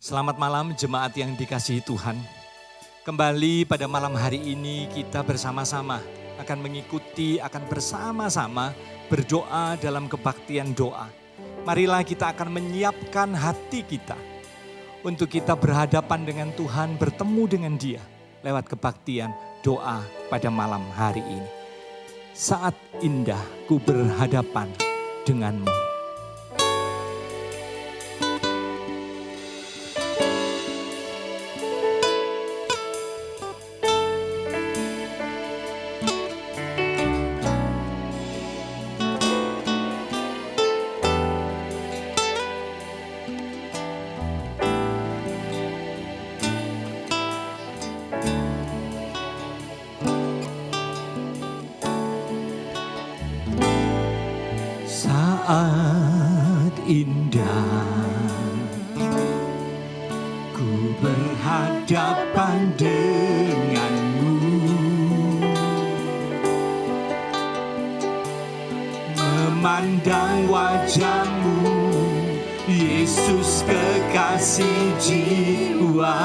Selamat malam jemaat yang dikasihi Tuhan. Kembali pada malam hari ini kita bersama-sama akan mengikuti, akan bersama-sama berdoa dalam kebaktian doa. Marilah kita akan menyiapkan hati kita untuk kita berhadapan dengan Tuhan, bertemu dengan Dia lewat kebaktian doa pada malam hari ini. Saat indah ku berhadapan denganmu. Saat indah ku berhadapan denganmu, memandang wajahmu, Yesus kekasih jiwaku.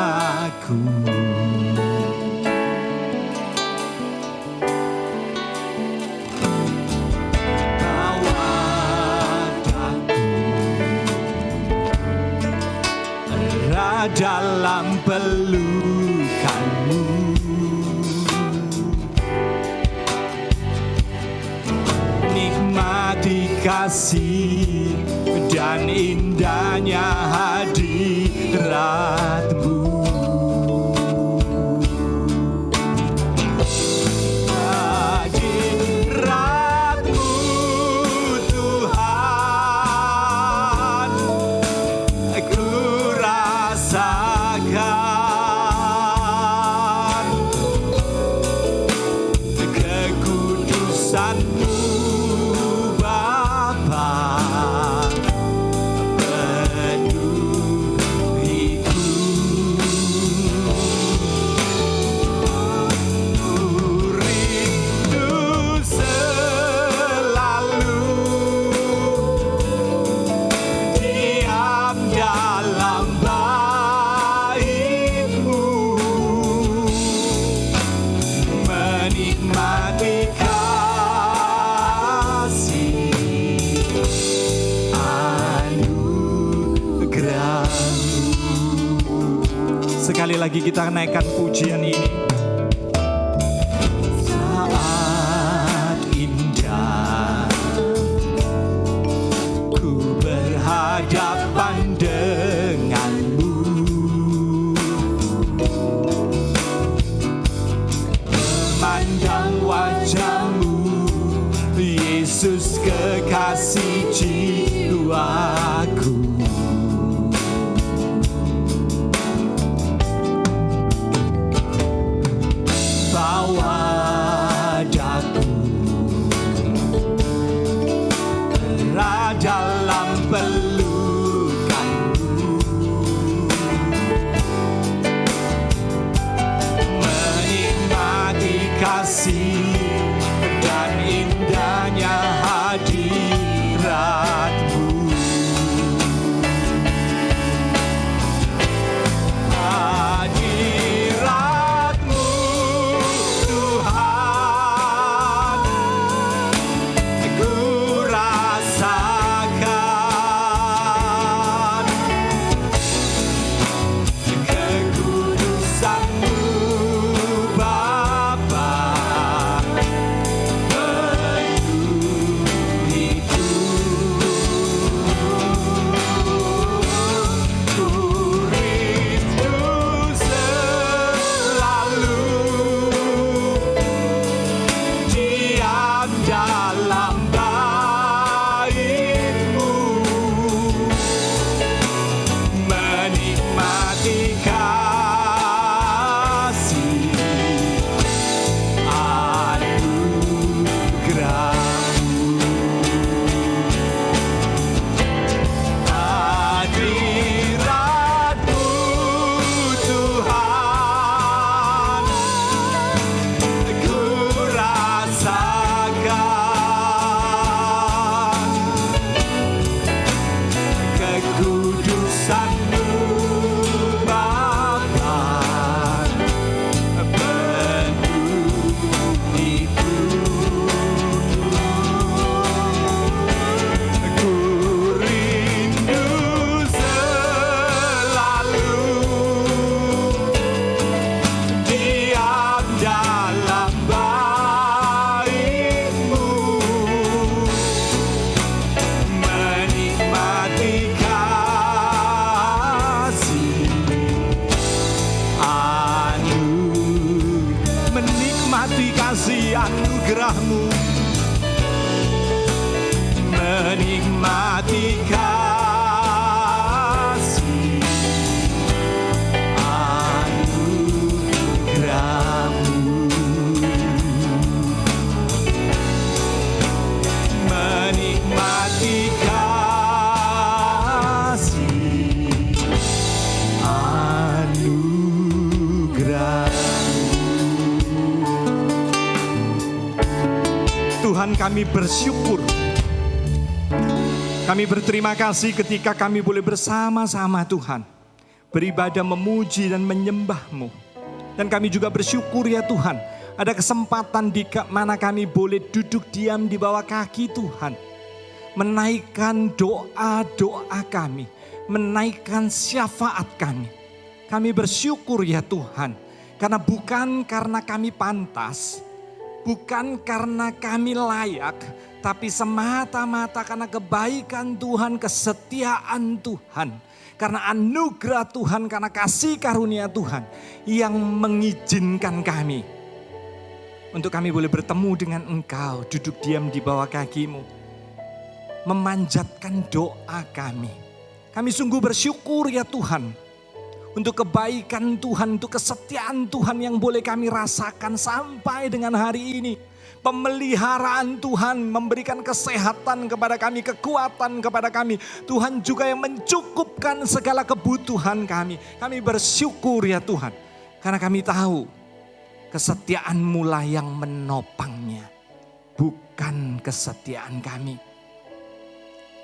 Dalam pelukanmu, nikmati kasih dan indahnya hadiratmu. Sekali lagi kita naikkan pujian ini. Saat indah ku berhadapan denganmu, memandang wajahmu, Yesus kekasih jiwaku. Wajahku dalam pelukanmu, anugerah-Mu, menikmati kasih anugerah-Mu, menikmati kasih anugerah. Tuhan, kami bersyukur. Kami berterima kasih ketika kami boleh bersama-sama Tuhan, beribadah, memuji dan menyembah-Mu. Dan kami juga bersyukur ya Tuhan, ada kesempatan di mana kami boleh duduk diam di bawah kaki Tuhan, menaikkan doa-doa kami, menaikkan syafaat kami. Kami bersyukur ya Tuhan, karena bukan karena kami pantas, bukan karena kami layak, tapi semata-mata karena kebaikan Tuhan, kesetiaan Tuhan, karena anugerah Tuhan, karena kasih karunia Tuhan yang mengizinkan kami untuk kami boleh bertemu dengan Engkau, duduk diam di bawah kaki-Mu, memanjatkan doa kami. Kami sungguh bersyukur ya Tuhan, untuk kebaikan Tuhan, untuk kesetiaan Tuhan yang boleh kami rasakan sampai dengan hari ini. Pemeliharaan Tuhan memberikan kesehatan kepada kami, kekuatan kepada kami. Tuhan juga yang mencukupkan segala kebutuhan kami. Kami bersyukur ya Tuhan, karena kami tahu kesetiaan-Mu lah yang menopangnya, bukan kesetiaan kami.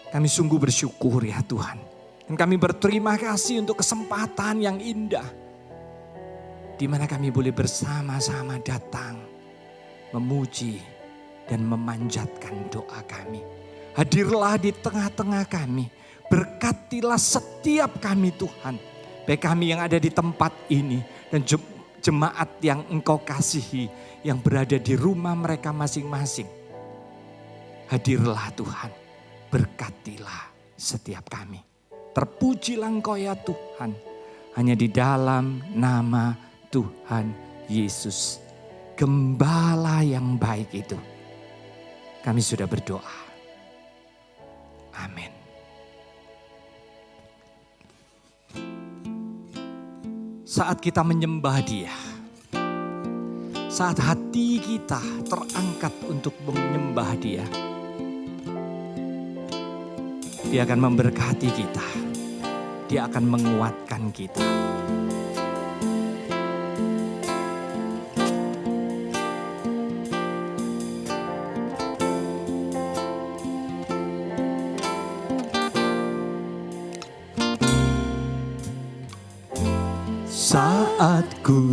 Kami sungguh bersyukur ya Tuhan. Dan kami berterima kasih untuk kesempatan yang indah, di mana kami boleh bersama-sama datang, memuji dan memanjatkan doa kami. Hadirlah di tengah-tengah kami, berkatilah setiap kami Tuhan. Baik kami yang ada di tempat ini dan jemaat yang Engkau kasihi, yang berada di rumah mereka masing-masing. Hadirlah Tuhan, berkatilah setiap kami. Terpujilah Engkau ya Tuhan, hanya di dalam nama Tuhan Yesus, Gembala yang baik itu, kami sudah berdoa. Amin. Saat kita menyembah Dia, saat hati kita terangkat untuk menyembah Dia, Dia akan memberkati kita. Dia akan menguatkan kita. Saat ku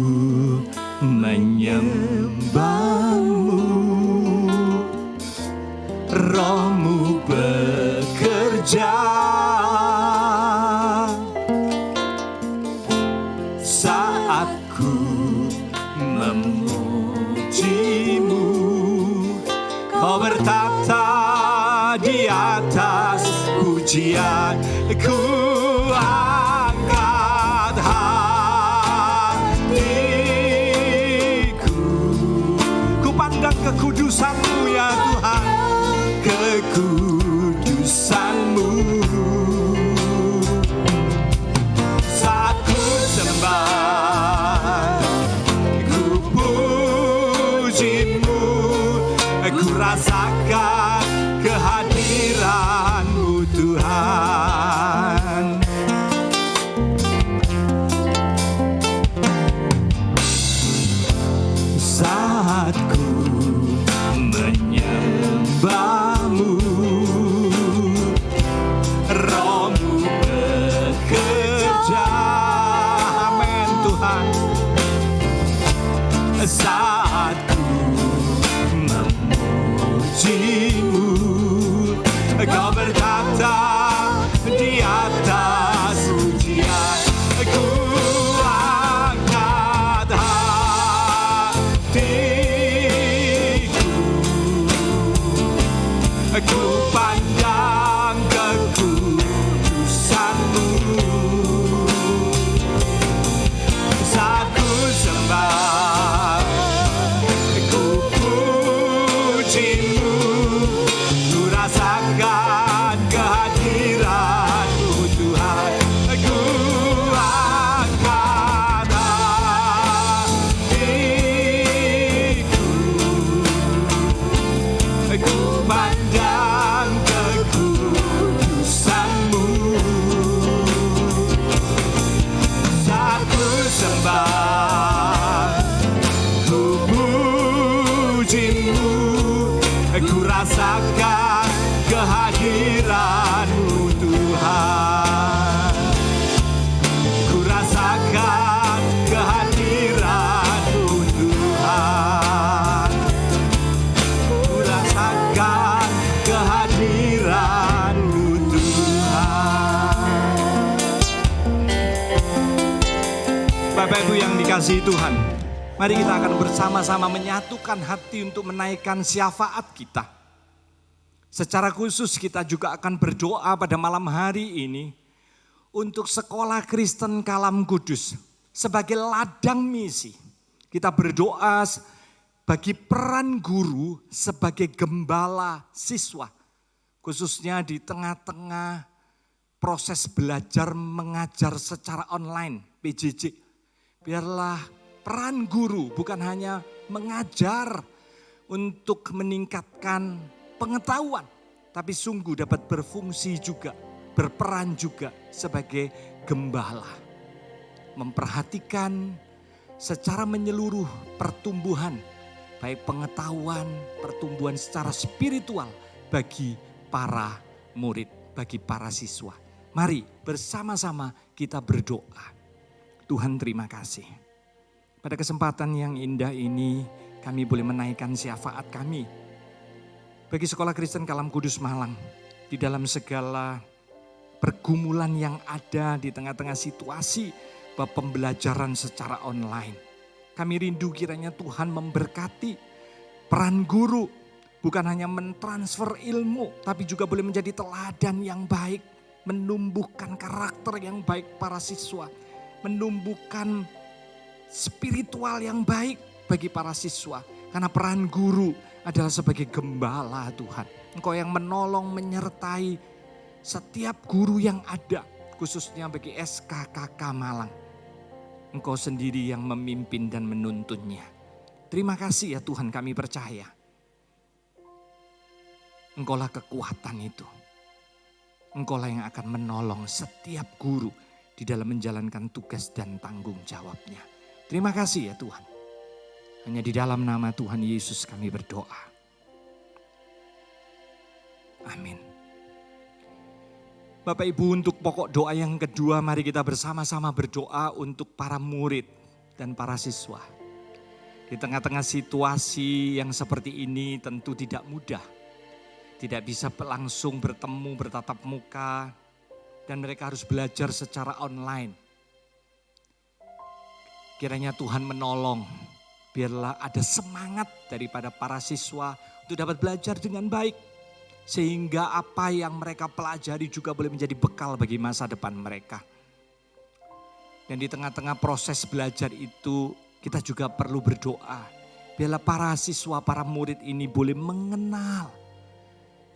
menyembah-Mu, Roh-Mu bekerja. Saat ku memuji-Mu, Kau bertata di atas pujian. Ku angkat hatiku, ku pandang kekudusan-Mu ya Tuhan, kekudusan-Mu. Saat ku sembah, ku puji-Mu, ku rasakan kehadiran-Mu Tuhan. Saat ku menyembah-Mu, Roh-Mu bekerja. Amin Tuhan. Saat ku memuji-Mu, Kau bertata di atas pujian. Ku angkat hatiku, ku pandang kekudusan-Mu. Saat ku sembah, Bapak Ibu yang dikasihi Tuhan, mari kita akan bersama-sama menyatukan hati untuk menaikkan syafaat kita. Secara khusus kita juga akan berdoa pada malam hari ini untuk Sekolah Kristen Kalam Kudus sebagai ladang misi. Kita berdoa bagi peran guru sebagai gembala siswa, khususnya di tengah-tengah proses belajar mengajar secara online, PJJ. Biarlah peran guru bukan hanya mengajar untuk meningkatkan pengetahuan, tapi sungguh dapat berfungsi juga, berperan juga sebagai gembala. Memperhatikan secara menyeluruh pertumbuhan, baik pengetahuan, pertumbuhan secara spiritual bagi para murid, bagi para siswa. Mari bersama-sama kita berdoa. Tuhan terima kasih. Pada kesempatan yang indah ini kami boleh menaikkan syafaat kami bagi Sekolah Kristen Kalam Kudus Malang di dalam segala pergumulan yang ada di tengah-tengah situasi pembelajaran secara online. Kami rindu kiranya Tuhan memberkati peran guru, bukan hanya mentransfer ilmu tapi juga boleh menjadi teladan yang baik, menumbuhkan karakter yang baik para siswa, menumbuhkan spiritual yang baik bagi para siswa. Karena peran guru adalah sebagai gembala Tuhan. Engkau yang menolong, menyertai setiap guru yang ada, khususnya bagi SKKK Malang. Engkau sendiri yang memimpin dan menuntunnya. Terima kasih ya Tuhan, kami percaya Engkaulah kekuatan itu. Engkaulah yang akan menolong setiap guru di dalam menjalankan tugas dan tanggung jawabnya. Terima kasih ya Tuhan. Hanya di dalam nama Tuhan Yesus kami berdoa. Amin. Bapak Ibu, untuk pokok doa yang kedua, mari kita bersama-sama berdoa untuk para murid dan para siswa. Di tengah-tengah situasi yang seperti ini tentu tidak mudah. Tidak bisa langsung bertemu, bertatap muka. Dan mereka harus belajar secara online. Kiranya Tuhan menolong. Biarlah ada semangat daripada para siswa untuk dapat belajar dengan baik. Sehingga apa yang mereka pelajari juga boleh menjadi bekal bagi masa depan mereka. Dan di tengah-tengah proses belajar itu kita juga perlu berdoa. Biarlah para siswa, para murid ini boleh mengenal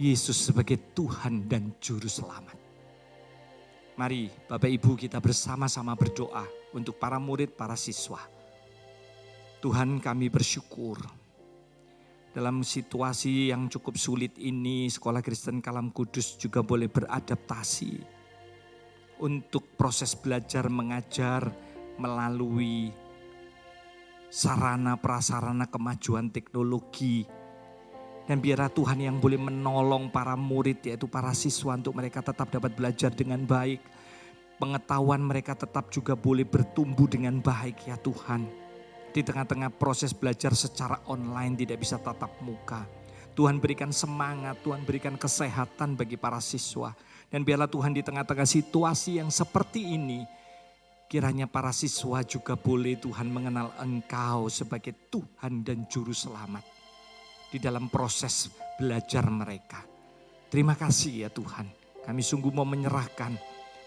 Yesus sebagai Tuhan dan Juru Selamat. Mari Bapak Ibu kita bersama-sama berdoa untuk para murid, para siswa. Tuhan, kami bersyukur dalam situasi yang cukup sulit ini Sekolah Kristen Kalam Kudus juga boleh beradaptasi untuk proses belajar mengajar melalui sarana prasarana kemajuan teknologi. Dan biarlah Tuhan yang boleh menolong para murid, yaitu para siswa, untuk mereka tetap dapat belajar dengan baik. Pengetahuan mereka tetap juga boleh bertumbuh dengan baik ya Tuhan. Di tengah-tengah proses belajar secara online tidak bisa tatap muka. Tuhan berikan semangat, Tuhan berikan kesehatan bagi para siswa. Dan biarlah Tuhan di tengah-tengah situasi yang seperti ini, kiranya para siswa juga boleh Tuhan mengenal Engkau sebagai Tuhan dan Juru Selamat di dalam proses belajar mereka. Terima kasih ya Tuhan. Kami sungguh mau menyerahkan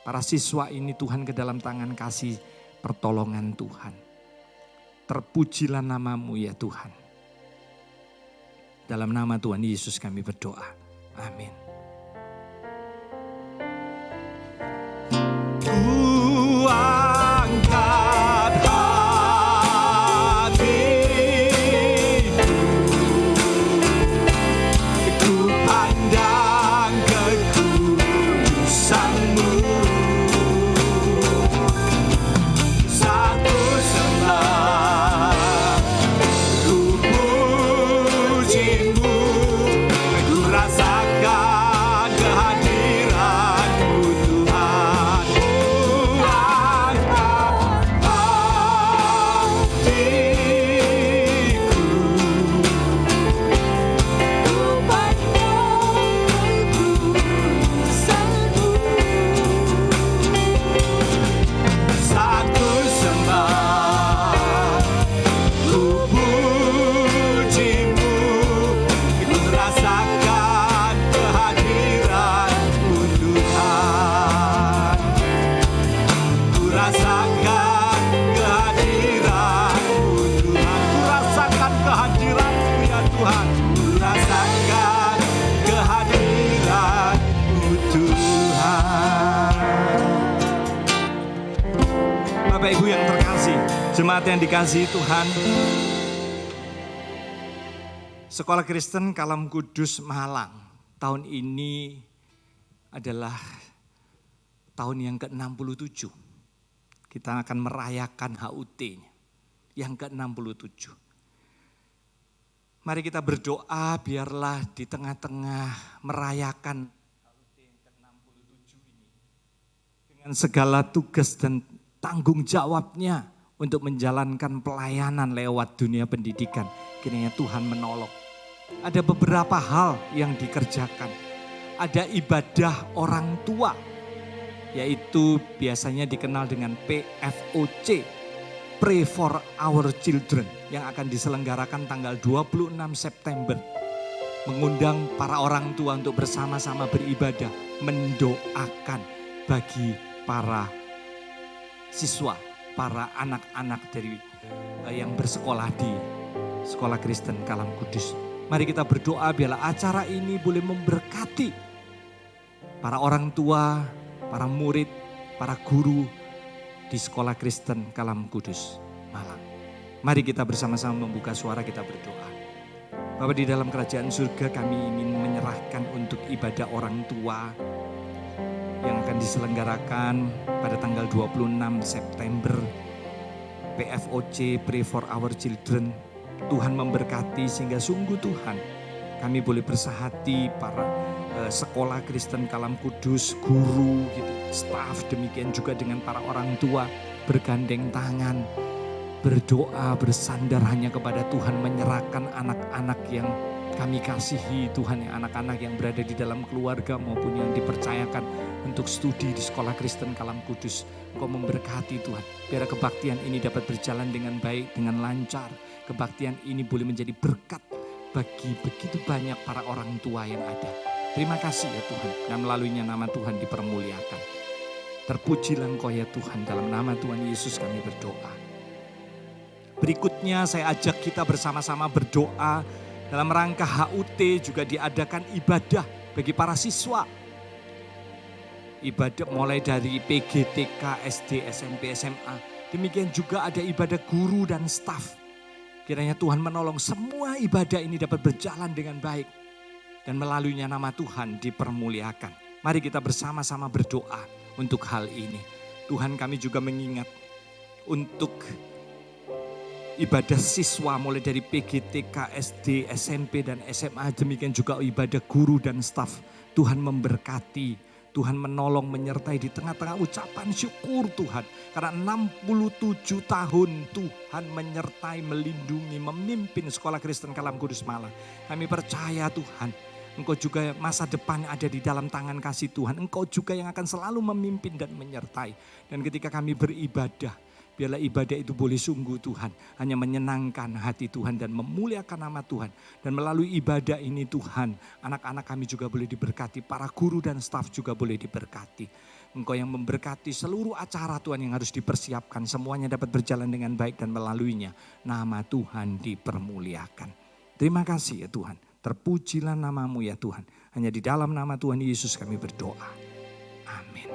para siswa ini Tuhan ke dalam tangan kasih pertolongan Tuhan. Terpujilah nama-Mu ya Tuhan. Dalam nama Tuhan Yesus kami berdoa. Amin. Ku angkat God. rasakan kehadiran-Mu Tuhan. Ku rasakan kehadiran-Mu ya Tuhan. Ku rasakan kehadiran-Mu Tuhan. Bapak Ibu yang terkasih, jemaat yang dikasihi Tuhan, Sekolah Kristen Kalam Kudus Malang tahun ini adalah tahun yang ke-67. Kita akan merayakan HUT yang ke-67. Mari kita berdoa biarlah di tengah-tengah merayakan HUT yang ke-67 ini, dengan segala tugas dan tanggung jawabnya untuk menjalankan pelayanan lewat dunia pendidikan, kiranya Tuhan menolong. Ada beberapa hal yang dikerjakan. Ada ibadah orang tua, yaitu biasanya dikenal dengan PFOC, Pray for Our Children, yang akan diselenggarakan tanggal 26 September. Mengundang para orang tua untuk bersama-sama beribadah, mendoakan bagi para siswa, para anak-anak dari yang bersekolah di Sekolah Kristen Kalam Kudus. Mari kita berdoa biarlah acara ini boleh memberkati para orang tua, para murid, para guru di Sekolah Kristen Kalam Kudus Malang. Mari kita bersama-sama membuka suara, kita berdoa. Bapa di dalam kerajaan surga, kami ingin menyerahkan untuk ibadah orang tua yang akan diselenggarakan pada tanggal 26 September. PFOC, Pray for Our Children. Tuhan memberkati sehingga sungguh Tuhan kami boleh bersahati para Sekolah Kristen Kalam Kudus, guru, gitu, staf, demikian juga dengan para orang tua bergandeng tangan, berdoa, bersandar hanya kepada Tuhan, menyerahkan anak-anak yang kami kasihi Tuhan, yang anak-anak yang berada di dalam keluarga maupun yang dipercayakan untuk studi di Sekolah Kristen Kalam Kudus. Engkau memberkati Tuhan, biar kebaktian ini dapat berjalan dengan baik, dengan lancar. Kebaktian ini boleh menjadi berkat bagi begitu banyak para orang tua yang ada. Terima kasih ya Tuhan, dan melaluinya nama Tuhan dipermuliakan. Terpujilah Engkau ya Tuhan, dalam nama Tuhan Yesus kami berdoa. Berikutnya saya ajak kita bersama-sama berdoa. Dalam rangka HUT juga diadakan ibadah bagi para siswa. Ibadah mulai dari PG, TK, SD, SMP, SMA. Demikian juga ada ibadah guru dan staf. Kiranya Tuhan menolong semua ibadah ini dapat berjalan dengan baik. Dan melaluinya nama Tuhan dipermuliakan. Mari kita bersama-sama berdoa untuk hal ini. Tuhan, kami juga mengingat untuk ibadah siswa mulai dari PG, TK, SD, SMP, dan SMA. Demikian juga ibadah guru dan staf. Tuhan memberkati, Tuhan menolong, menyertai di tengah-tengah ucapan syukur Tuhan. Karena 67 tahun Tuhan menyertai, melindungi, memimpin Sekolah Kristen Kalam Kudus Malang. Kami percaya Tuhan, Engkau juga masa depan ada di dalam tangan kasih Tuhan. Engkau juga yang akan selalu memimpin dan menyertai. Dan ketika kami beribadah, biarlah ibadah itu boleh sungguh Tuhan, hanya menyenangkan hati Tuhan dan memuliakan nama Tuhan. Dan melalui ibadah ini Tuhan, anak-anak kami juga boleh diberkati, para guru dan staf juga boleh diberkati. Engkau yang memberkati seluruh acara Tuhan yang harus dipersiapkan, semuanya dapat berjalan dengan baik dan melaluinya nama Tuhan dipermuliakan. Terima kasih ya Tuhan, terpujilah nama-Mu ya Tuhan. Hanya di dalam nama Tuhan Yesus kami berdoa. Amin.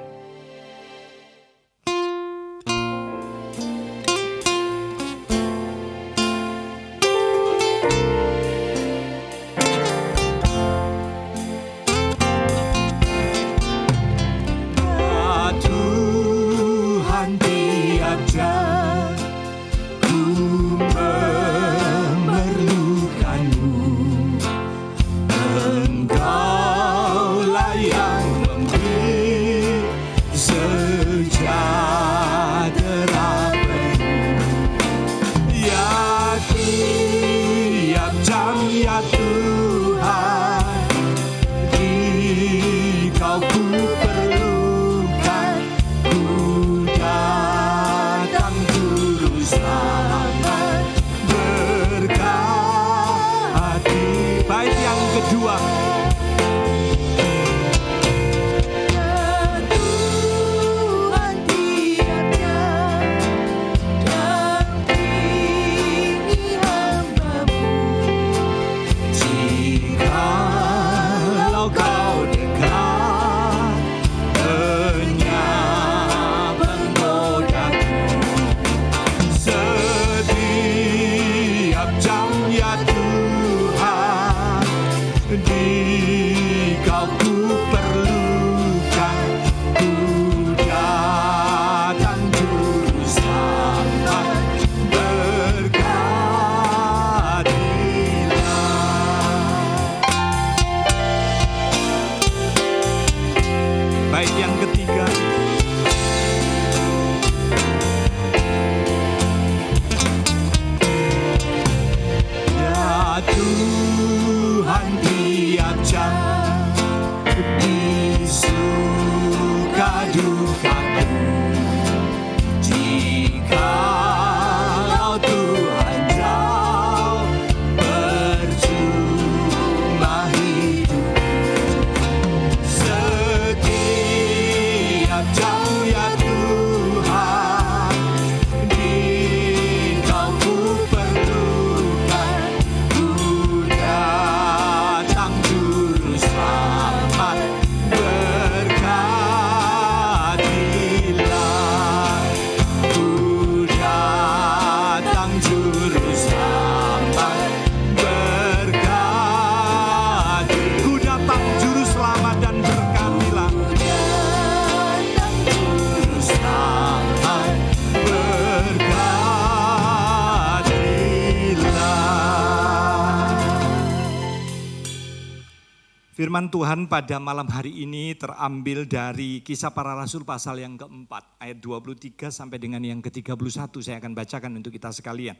Firman Tuhan pada malam hari ini terambil dari Kisah Para Rasul pasal yang keempat, ayat 23 sampai dengan yang ke-31 saya akan bacakan untuk kita sekalian.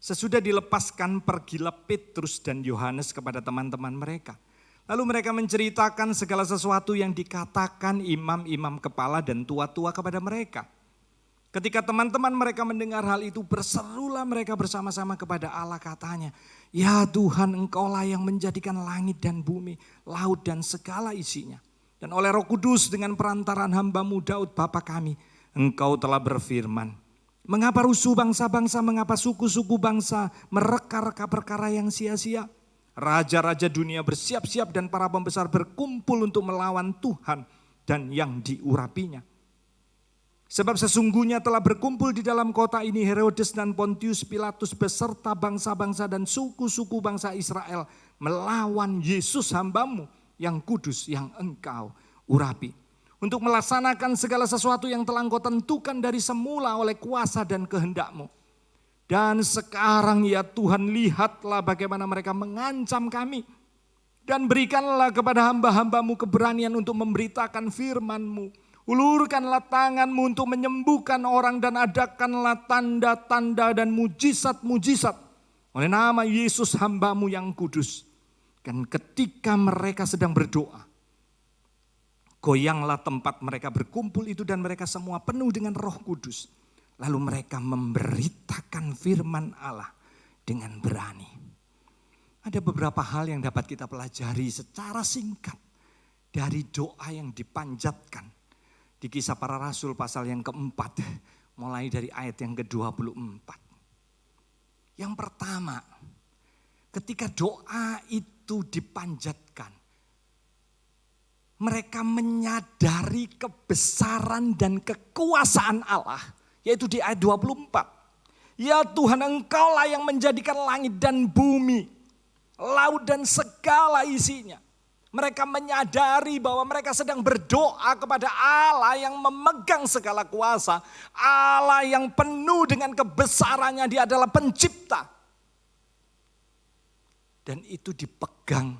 Sesudah dilepaskan pergilah Petrus dan Yohanes kepada teman-teman mereka. Lalu mereka menceritakan segala sesuatu yang dikatakan imam-imam kepala dan tua-tua kepada mereka. Ketika teman-teman mereka mendengar hal itu, berserulah mereka bersama-sama kepada Allah, katanya, "Ya Tuhan, Engkaulah yang menjadikan langit dan bumi, laut dan segala isinya. Dan oleh Roh Kudus dengan perantaraan hamba-Mu Daud Bapa kami, Engkau telah berfirman, mengapa rusuh bangsa-bangsa, mengapa suku-suku bangsa mereka-reka perkara yang sia-sia? Raja-raja dunia bersiap-siap dan para pembesar berkumpul untuk melawan Tuhan dan yang diurapinya. Sebab sesungguhnya telah berkumpul di dalam kota ini Herodes dan Pontius Pilatus beserta bangsa-bangsa dan suku-suku bangsa Israel melawan Yesus hamba-Mu yang kudus yang Engkau urapi. Untuk melaksanakan segala sesuatu yang telah Engkau tentukan dari semula oleh kuasa dan kehendak-Mu. Dan sekarang ya Tuhan, lihatlah bagaimana mereka mengancam kami. Dan berikanlah kepada hamba-hamba-Mu keberanian untuk memberitakan firman-Mu. Ulurkanlah tangan-Mu untuk menyembuhkan orang dan adakanlah tanda-tanda dan mujizat-mujizat oleh nama Yesus hamba-Mu yang kudus." Dan ketika mereka sedang berdoa, goyanglah tempat mereka berkumpul itu dan mereka semua penuh dengan Roh Kudus. Lalu mereka memberitakan firman Allah dengan berani. Ada beberapa hal yang dapat kita pelajari secara singkat dari doa yang dipanjatkan di Kisah Para Rasul pasal yang keempat, mulai dari ayat yang ke-24. Yang pertama, ketika doa itu dipanjatkan, mereka menyadari kebesaran dan kekuasaan Allah, yaitu di ayat 24. "Ya Tuhan, Engkaulah yang menjadikan langit dan bumi, laut dan segala isinya." Mereka menyadari bahwa mereka sedang berdoa kepada Allah yang memegang segala kuasa. Allah yang penuh dengan kebesarannya, Dia adalah pencipta. Dan itu dipegang,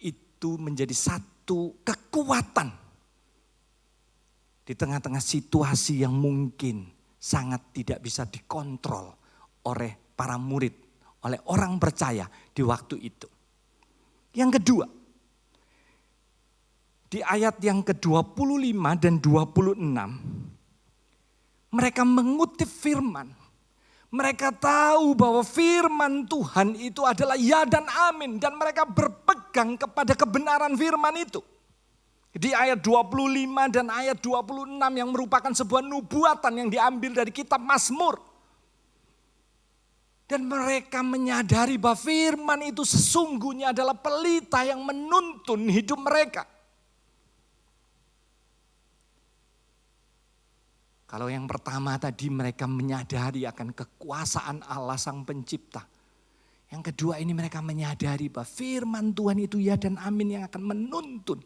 itu menjadi satu kekuatan. Di tengah-tengah situasi yang mungkin sangat tidak bisa dikontrol oleh para murid, oleh orang percaya di waktu itu. Yang kedua, di ayat yang ke-25 dan 26, mereka mengutip firman. Mereka tahu bahwa firman Tuhan itu adalah ya dan amin. Dan mereka berpegang kepada kebenaran firman itu. Di ayat 25 dan ayat 26 yang merupakan sebuah nubuatan yang diambil dari kitab Mazmur. Dan mereka menyadari bahwa firman itu sesungguhnya adalah pelita yang menuntun hidup mereka. Kalau yang pertama tadi mereka menyadari akan kekuasaan Allah Sang Pencipta. Yang kedua ini mereka menyadari bahwa firman Tuhan itu ya dan amin yang akan menuntun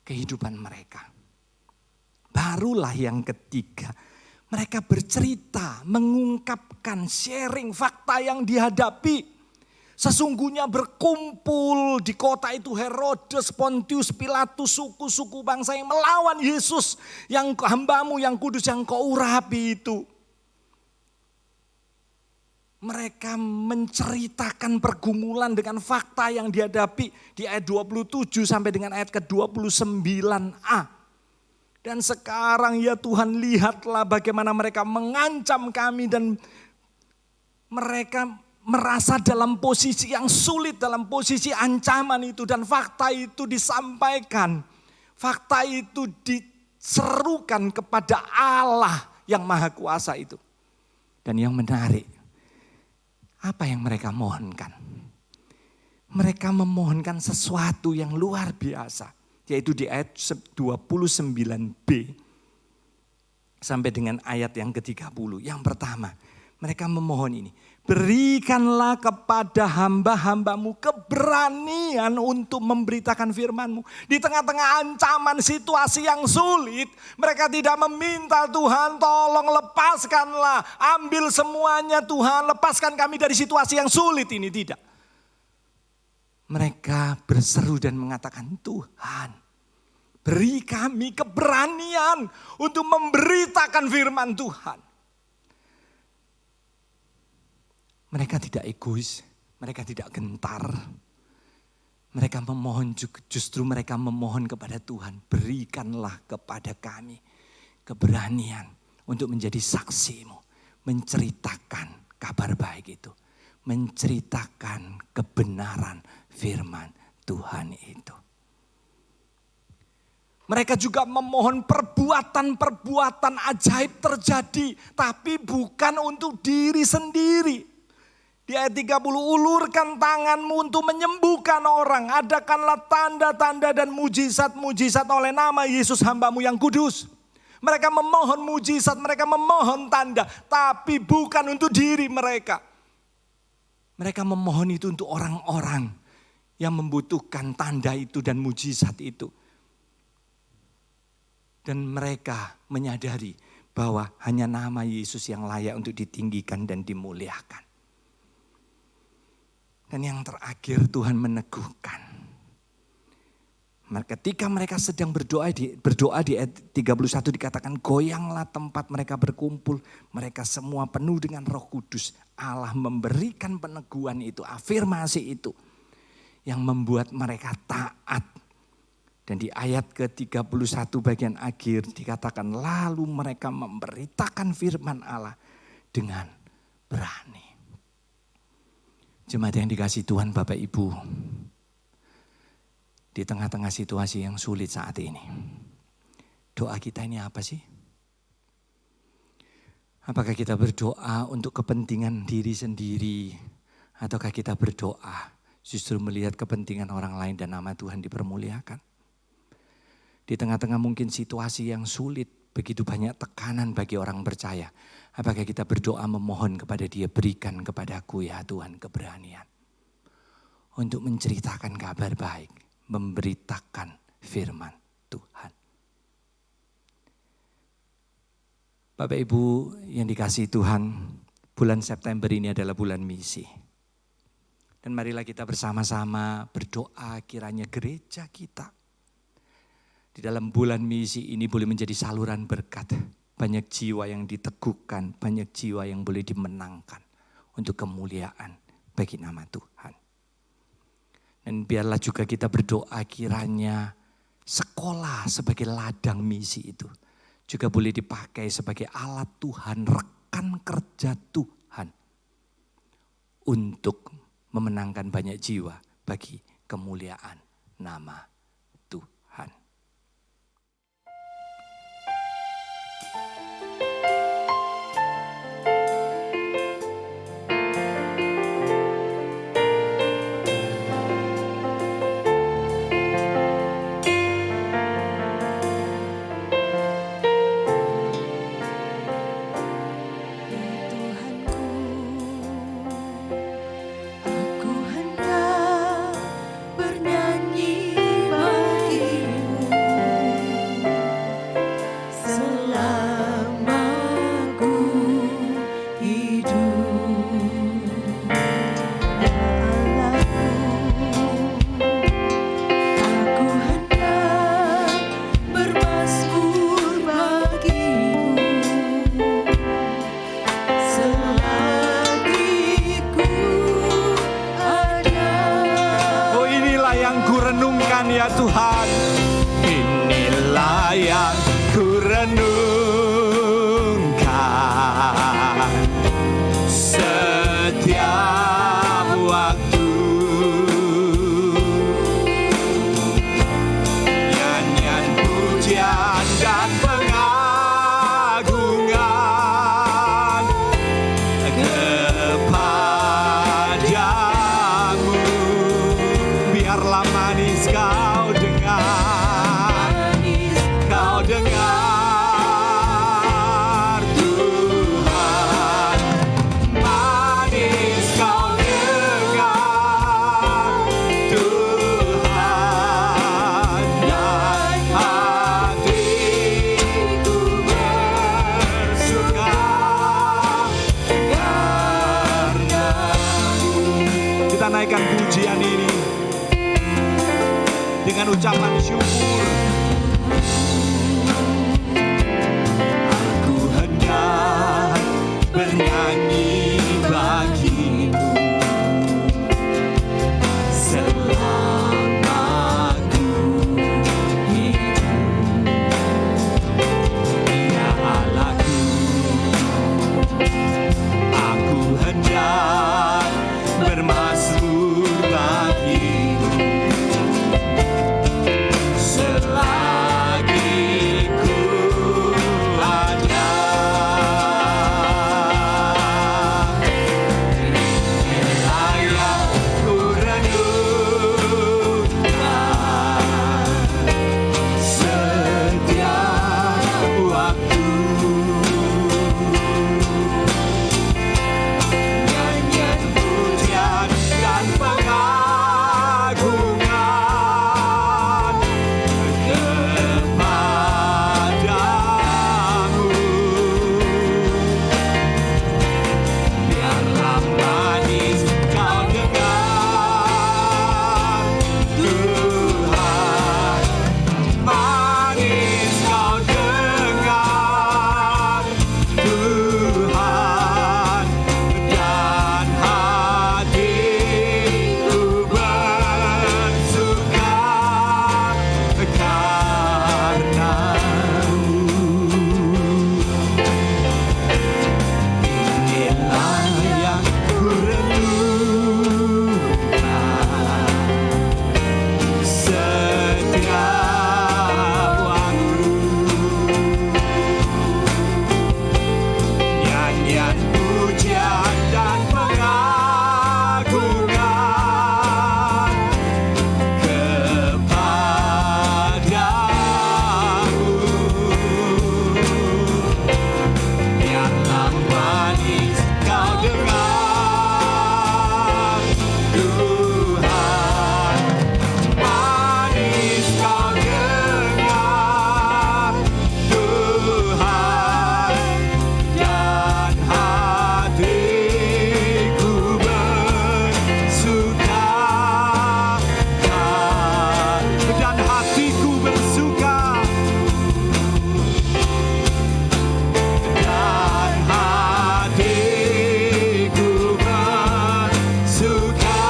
kehidupan mereka. Barulah yang ketiga, mereka bercerita, mengungkapkan, sharing fakta yang dihadapi. Sesungguhnya berkumpul di kota itu Herodes, Pontius Pilatus, suku-suku bangsa yang melawan Yesus yang hamba-Mu yang kudus yang Kau urapi itu. Mereka menceritakan pergumulan dengan fakta yang dihadapi di ayat 27 sampai dengan ayat ke-29a. Dan sekarang ya Tuhan, lihatlah bagaimana mereka mengancam kami dan mereka merasa dalam posisi yang sulit, dalam posisi ancaman itu. Dan fakta itu disampaikan, fakta itu diserukan kepada Allah yang Maha Kuasa itu. Dan yang menarik, apa yang mereka mohonkan? Mereka memohonkan sesuatu yang luar biasa, yaitu di ayat 29b sampai dengan ayat yang ke-30. Yang pertama, mereka memohon ini, berikanlah kepada hamba-hamba-Mu keberanian untuk memberitakan firman-Mu. Di tengah-tengah ancaman situasi yang sulit, mereka tidak meminta Tuhan tolong lepaskanlah, ambil semuanya Tuhan, lepaskan kami dari situasi yang sulit ini, tidak. Mereka berseru dan mengatakan, Tuhan, beri kami keberanian untuk memberitakan firman Tuhan. Mereka tidak egois, mereka tidak gentar. Mereka memohon, justru mereka memohon kepada Tuhan, berikanlah kepada kami keberanian untuk menjadi saksimu, menceritakan kabar baik itu, menceritakan kebenaran firman Tuhan itu. Mereka juga memohon perbuatan-perbuatan ajaib terjadi, tapi bukan untuk diri sendiri. Di ayat 30, ulurkan tanganmu untuk menyembuhkan orang. Adakanlah tanda-tanda dan mujizat-mujizat oleh nama Yesus hamba-Mu yang kudus. Mereka memohon mujizat, mereka memohon tanda. Tapi bukan untuk diri mereka. Mereka memohon itu untuk orang-orang yang membutuhkan tanda itu dan mujizat itu. Dan mereka menyadari bahwa hanya nama Yesus yang layak untuk ditinggikan dan dimuliakan. Dan yang terakhir Tuhan meneguhkan. Ketika mereka sedang berdoa di ayat 31 dikatakan goyanglah tempat mereka berkumpul. Mereka semua penuh dengan Roh Kudus. Allah memberikan peneguhan itu, afirmasi itu. Yang membuat mereka taat. Dan di ayat ke-31 bagian akhir dikatakan lalu mereka memberitakan firman Allah dengan berani. Jemaat yang dikasihi Tuhan Bapak Ibu, di tengah-tengah situasi yang sulit saat ini, doa kita ini apa sih? Apakah kita berdoa untuk kepentingan diri sendiri, ataukah kita berdoa justru melihat kepentingan orang lain dan nama Tuhan dipermuliakan? Di tengah-tengah mungkin situasi yang sulit, begitu banyak tekanan bagi orang percaya. Apakah kita berdoa memohon kepada Dia, berikan kepadaku ya Tuhan keberanian. Untuk menceritakan kabar baik, memberitakan firman Tuhan. Bapak Ibu yang dikasihi Tuhan, bulan September ini adalah bulan misi. Dan marilah kita bersama-sama berdoa kiranya gereja kita di dalam bulan misi ini boleh menjadi saluran berkat. Banyak jiwa yang diteguhkan, banyak jiwa yang boleh dimenangkan untuk kemuliaan bagi nama Tuhan. Dan biarlah juga kita berdoa kiranya sekolah sebagai ladang misi itu juga boleh dipakai sebagai alat Tuhan, rekan kerja Tuhan untuk memenangkan banyak jiwa bagi kemuliaan nama Tuhan. Ya Tuhan, inilah yang ku renungkan setiap waktu. Nyanyian pujian dan pengagungan kepadamu. Biarlah manis kau dengar dengan ucapan syukur. Aku hendak bernyanyi bagimu selama ku hidup. Ya Allahku, aku hendak bermazmur bagimu selagi ku ada. Layak ku renungkan setiap waktu. Nyanyian pujian dan pengagungan kepadamu. Biarlah manis kau dengar, Tuhan. Manis kau dengar, Tuhan. Dan hatiku bersuka karenamu. Inilah yang ku renungkan setiap waktu. Nyanyian pujian dan pengagungan kepadamu. Biarlah manis kau dengar, Tuhan. Manis kau dengar, Tuhan. Dan hatiku bersuka, dan hatiku bersuka,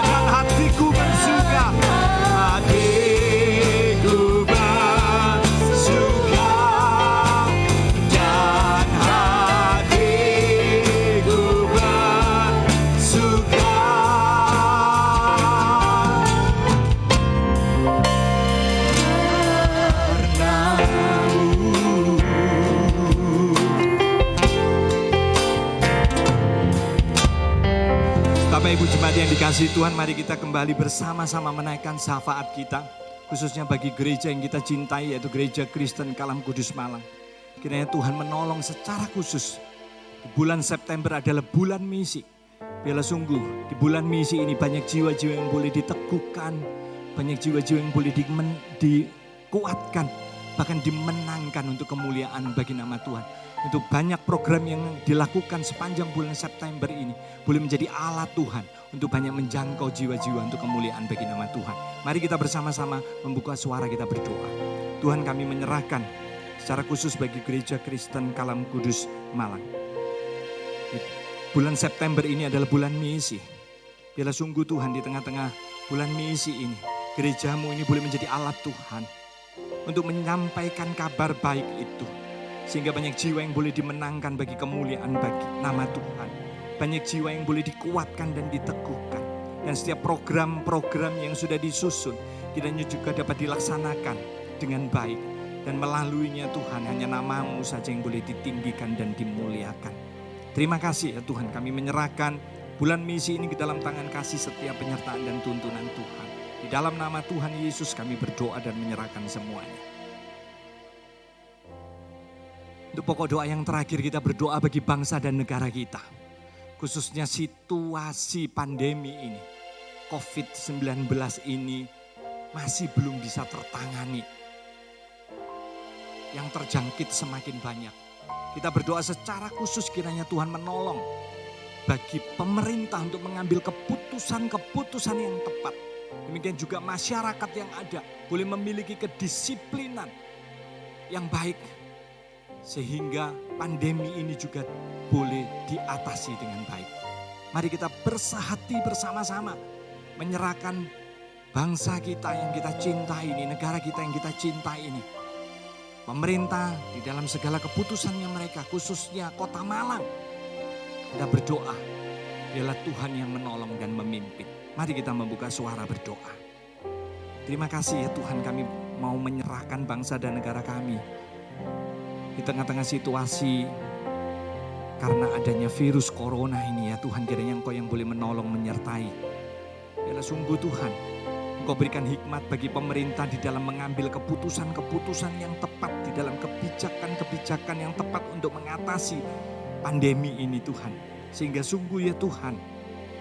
dan hatiku bersuka, dan hatiku bersuka, hatiku bersuka, dan hatiku bersuka. Bapak Ibu jemaat yang dikasihi Tuhan, mari kita kembali bersama-sama menaikkan syafaat kita, khususnya bagi gereja yang kita cintai, yaitu Gereja Kristen Kalam Kudus Malang. Kiranya Tuhan menolong secara khusus. Di bulan September adalah bulan misi. Biarlah sungguh di bulan misi ini banyak jiwa-jiwa yang boleh diteguhkan, banyak jiwa-jiwa yang boleh dikuatkan, bahkan dimenangkan untuk kemuliaan bagi nama Tuhan. Untuk banyak program yang dilakukan sepanjang bulan September ini boleh menjadi alat Tuhan untuk banyak menjangkau jiwa-jiwa untuk kemuliaan bagi nama Tuhan. Mari kita bersama-sama membuka suara kita berdoa. Tuhan, kami menyerahkan secara khusus bagi Gereja Kristen Kalam Kudus Malang. Bulan September ini adalah bulan misi. Biarlah sungguh Tuhan di tengah-tengah bulan misi ini, gerejamu ini boleh menjadi alat Tuhan untuk menyampaikan kabar baik itu. Sehingga banyak jiwa yang boleh dimenangkan bagi kemuliaan bagi nama Tuhan. Banyak jiwa yang boleh dikuatkan dan diteguhkan. Dan setiap program-program yang sudah disusun, kiranya juga dapat dilaksanakan dengan baik. Dan melaluinya Tuhan, hanya nama-Mu saja yang boleh ditinggikan dan dimuliakan. Terima kasih ya Tuhan, kami menyerahkan bulan misi ini ke dalam tangan kasih setiap penyertaan dan tuntunan Tuhan. Di dalam nama Tuhan Yesus kami berdoa dan menyerahkan semuanya. Untuk pokok doa yang terakhir, kita berdoa bagi bangsa dan negara kita. Khususnya situasi pandemi ini, COVID-19 ini masih belum bisa tertangani. Yang terjangkit semakin banyak. Kita berdoa secara khusus kiranya Tuhan menolong bagi pemerintah untuk mengambil keputusan-keputusan yang tepat Demikian juga masyarakat yang ada boleh memiliki kedisiplinan yang baik. Sehingga pandemi ini juga boleh diatasi dengan baik. Mari kita bersahati bersama-sama menyerahkan bangsa kita yang kita cintai ini, negara kita yang kita cintai ini. Pemerintah di dalam segala keputusannya mereka, khususnya Kota Malang. Kita berdoa, biarlah Tuhan yang menolong dan memimpin. Mari kita membuka suara berdoa. Terima kasih ya Tuhan, kami mau menyerahkan bangsa dan negara kami. Di tengah-tengah situasi karena adanya virus corona ini ya Tuhan, kiranya Engkau yang boleh menolong menyertai. Biarlah sungguh Tuhan, Engkau berikan hikmat bagi pemerintah di dalam mengambil keputusan-keputusan yang tepat, di dalam kebijakan-kebijakan yang tepat untuk mengatasi pandemi ini Tuhan. Sehingga sungguh ya Tuhan,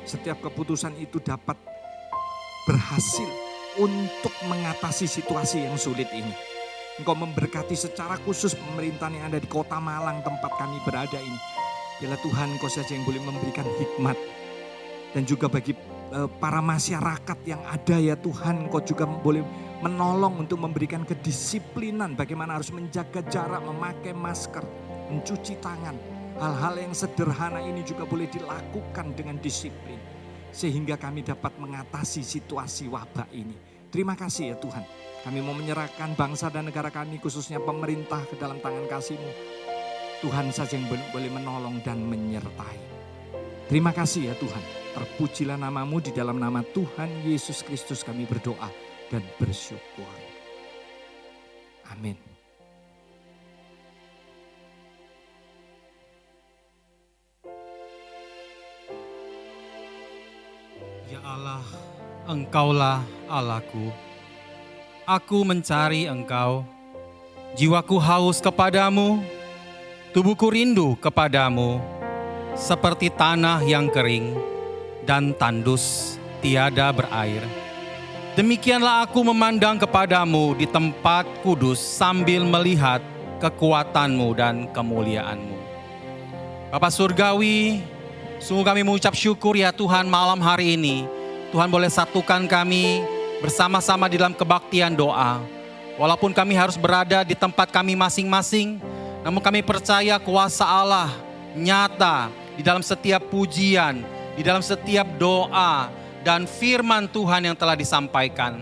setiap keputusan itu dapat berhasil untuk mengatasi situasi yang sulit ini. Engkau memberkati secara khusus pemerintahan yang ada di Kota Malang tempat kami berada ini. Biarlah Tuhan Engkau saja yang boleh memberikan hikmat. Dan juga bagi para masyarakat yang ada ya Tuhan, Engkau juga boleh menolong untuk memberikan kedisiplinan. Bagaimana harus menjaga jarak, memakai masker, mencuci tangan. Hal-hal yang sederhana ini juga boleh dilakukan dengan disiplin. Sehingga kami dapat mengatasi situasi wabah ini. Terima kasih ya Tuhan. Kami mau menyerahkan bangsa dan negara kami, khususnya pemerintah, ke dalam tangan kasih-Mu. Tuhan saja yang boleh menolong dan menyertai. Terima kasih ya Tuhan. Terpujilah nama-Mu, di dalam nama Tuhan Yesus Kristus kami berdoa dan bersyukur. Amin. Ya Allah, Engkaulah Allahku. Aku mencari Engkau, jiwaku haus kepadamu, tubuhku rindu kepadamu, seperti tanah yang kering dan tandus tiada berair. Demikianlah aku memandang kepadamu di tempat kudus sambil melihat kekuatan-Mu dan kemuliaan-Mu. Bapa Surgawi, sungguh kami mengucap syukur ya Tuhan, malam hari ini Tuhan boleh satukan kami bersama-sama di dalam kebaktian doa. Walaupun kami harus berada di tempat kami masing-masing, namun kami percaya kuasa Allah nyata di dalam setiap pujian, di dalam setiap doa dan firman Tuhan yang telah disampaikan.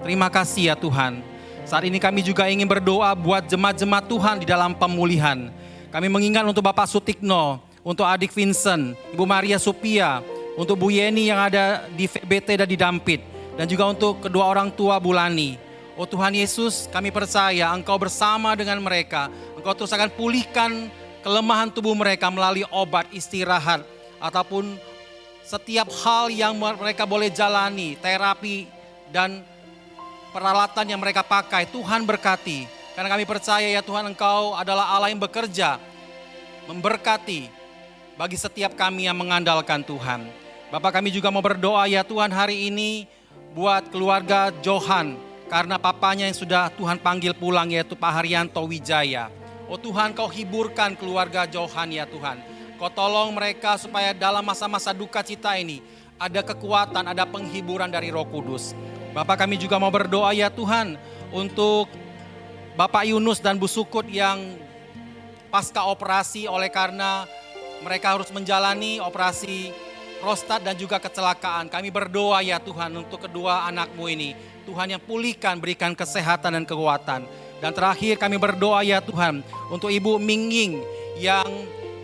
Terima kasih ya Tuhan. Saat ini kami juga ingin berdoa buat jemaat-jemaat Tuhan di dalam pemulihan. Kami mengingat untuk Bapak Sutikno, untuk adik Vincent, Ibu Maria Supia, untuk Bu Yeni yang ada di VBT dan di Dampit, dan juga untuk kedua orang tua Bulani. Oh Tuhan Yesus, kami percaya Engkau bersama dengan mereka. Engkau terus akan pulihkan kelemahan tubuh mereka melalui obat, istirahat, ataupun setiap hal yang mereka boleh jalani, terapi dan peralatan yang mereka pakai. Tuhan berkati, karena kami percaya ya Tuhan, Engkau adalah Allah yang bekerja, memberkati bagi setiap kami yang mengandalkan Tuhan. Bapak, kami juga mau berdoa ya Tuhan hari ini buat keluarga Johan, karena papanya yang sudah Tuhan panggil pulang yaitu Pak Haryanto Wijaya. Oh Tuhan, Kau hiburkan keluarga Johan ya Tuhan. Kau tolong mereka supaya dalam masa-masa duka cita ini ada kekuatan, ada penghiburan dari Roh Kudus. Bapak, kami juga mau berdoa ya Tuhan untuk Bapak Yunus dan Bu Sukut yang pasca operasi oleh karena mereka harus menjalani operasi prostat dan juga kecelakaan. Kami berdoa ya Tuhan untuk kedua anakmu ini. Tuhan yang pulihkan, berikan kesehatan dan kekuatan. Dan terakhir kami berdoa ya Tuhan untuk Ibu Mingying yang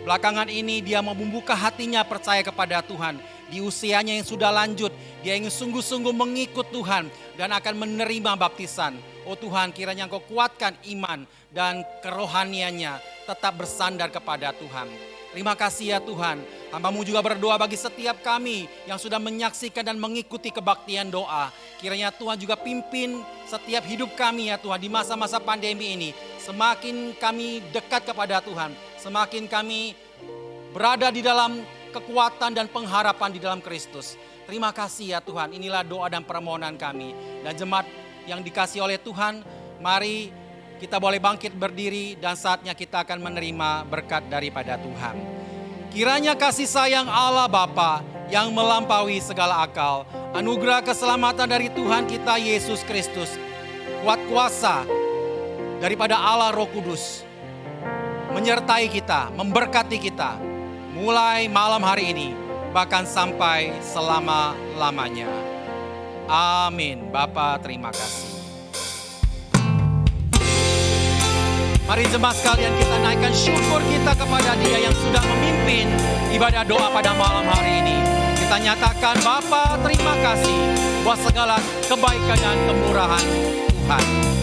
belakangan ini dia mau membuka hatinya percaya kepada Tuhan. Di usianya yang sudah lanjut, dia ingin sungguh-sungguh mengikut Tuhan dan akan menerima baptisan. Oh Tuhan, kiranya Engkau kuatkan iman dan kerohaniannya tetap bersandar kepada Tuhan. Terima kasih ya Tuhan. Hamba-Mu juga berdoa bagi setiap kami yang sudah menyaksikan dan mengikuti kebaktian doa. Kiranya Tuhan juga pimpin setiap hidup kami ya Tuhan di masa-masa pandemi ini. Semakin kami dekat kepada Tuhan, semakin kami berada di dalam kekuatan dan pengharapan di dalam Kristus. Terima kasih ya Tuhan. Inilah doa dan permohonan kami. Dan jemaat yang dikasih oleh Tuhan, mari kita boleh bangkit berdiri dan saatnya kita akan menerima berkat daripada Tuhan. Kiranya kasih sayang Allah Bapa yang melampaui segala akal. Anugerah keselamatan dari Tuhan kita Yesus Kristus, kuat kuasa daripada Allah Roh Kudus, menyertai kita, memberkati kita, mulai malam hari ini, bahkan sampai selama-lamanya. Amin. Bapa, terima kasih. Mari jemaat sekalian, kita naikkan syukur kita kepada Dia yang sudah memimpin ibadah doa pada malam hari ini. Kita nyatakan, Bapa, terima kasih buat segala kebaikan dan kemurahan Tuhan.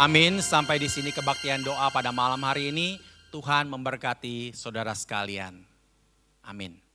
Amin. Sampai di sini kebaktian doa pada malam hari ini. Tuhan memberkati saudara sekalian. Amin.